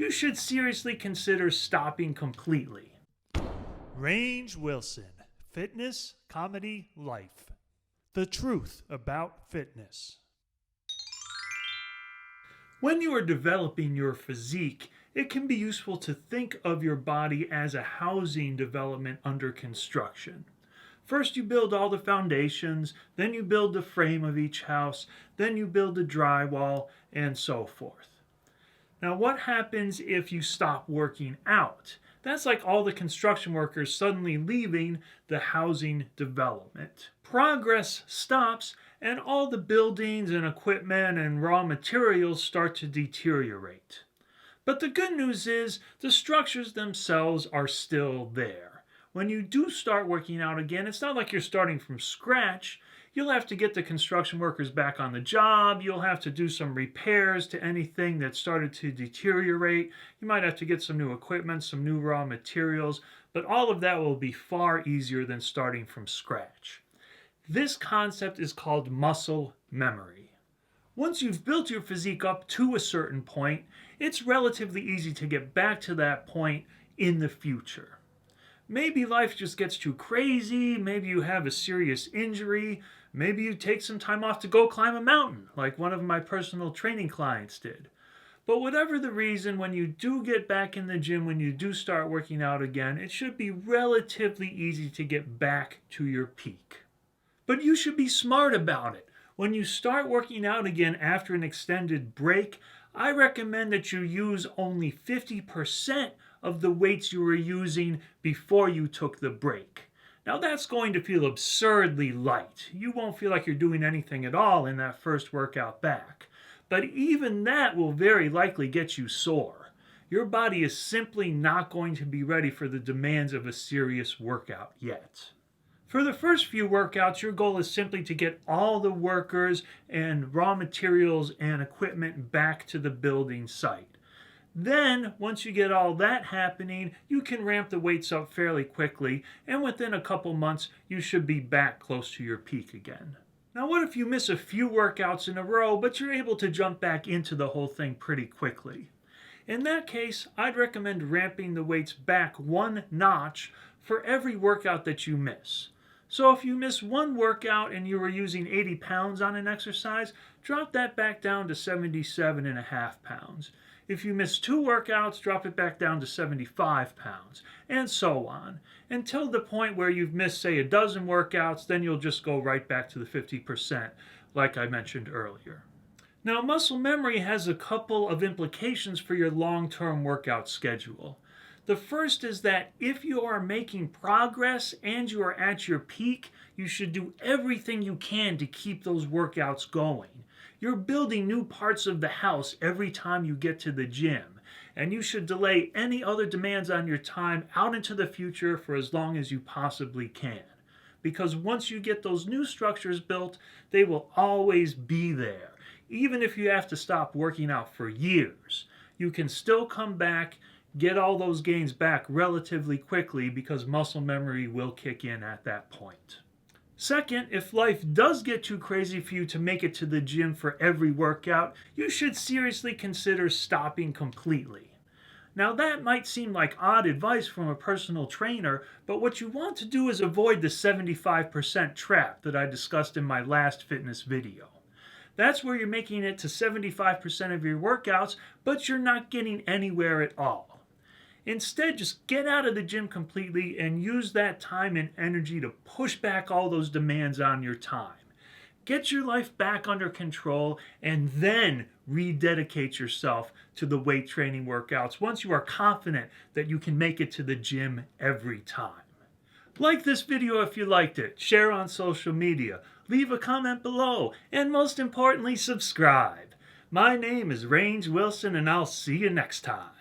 you should seriously consider stopping completely. Range Wilson, Fitness, Comedy, Life. The truth about fitness. When you are developing your physique, it can be useful to think of your body as a housing development under construction. First, you build all the foundations, then you build the frame of each house, then you build the drywall, and so forth. Now, what happens if you stop working out? That's like all the construction workers suddenly leaving the housing development. Progress stops, and all the buildings and equipment and raw materials start to deteriorate. But the good news is the structures themselves are still there. When you do start working out again, it's not like you're starting from scratch. You'll have to get the construction workers back on the job. You'll have to do some repairs to anything that started to deteriorate. You might have to get some new equipment, some new raw materials, but all of that will be far easier than starting from scratch. This concept is called muscle memory. Once you've built your physique up to a certain point, it's relatively easy to get back to that point in the future. Maybe life just gets too crazy, maybe you have a serious injury, maybe you take some time off to go climb a mountain, like one of my personal training clients did. But whatever the reason, when you do get back in the gym, when you do start working out again, it should be relatively easy to get back to your peak. But you should be smart about it. When you start working out again after an extended break, I recommend that you use only 50% of the weights you were using before you took the break. Now that's going to feel absurdly light. You won't feel like you're doing anything at all in that first workout back. But even that will very likely get you sore. Your body is simply not going to be ready for the demands of a serious workout yet. For the first few workouts, your goal is simply to get all the workers and raw materials and equipment back to the building site. Then, once you get all that happening, you can ramp the weights up fairly quickly, and within a couple months, you should be back close to your peak again. Now, what if you miss a few workouts in a row, but you're able to jump back into the whole thing pretty quickly? In that case, I'd recommend ramping the weights back one notch for every workout that you miss. So if you miss one workout and you were using 80 pounds on an exercise, drop that back down to 77.5 pounds. If you miss two workouts, drop it back down to 75 pounds, and so on, until the point where you've missed, say, a dozen workouts, then you'll just go right back to the 50%, like I mentioned earlier. Now, muscle memory has a couple of implications for your long-term workout schedule. The first is that if you are making progress and you are at your peak, you should do everything you can to keep those workouts going. You're building new parts of the house every time you get to the gym, and you should delay any other demands on your time out into the future for as long as you possibly can. Because once you get those new structures built, they will always be there. Even if you have to stop working out for years, you can still come back, get all those gains back relatively quickly because muscle memory will kick in at that point. Second, if life does get too crazy for you to make it to the gym for every workout, you should seriously consider stopping completely. Now that might seem like odd advice from a personal trainer, but what you want to do is avoid the 75% trap that I discussed in my last fitness video. That's where you're making it to 75% of your workouts, but you're not getting anywhere at all. Instead, just get out of the gym completely and use that time and energy to push back all those demands on your time. Get your life back under control and then rededicate yourself to the weight training workouts once you are confident that you can make it to the gym every time. Like this video if you liked it, share on social media, leave a comment below, and most importantly, subscribe. My name is Range Wilson, and I'll see you next time.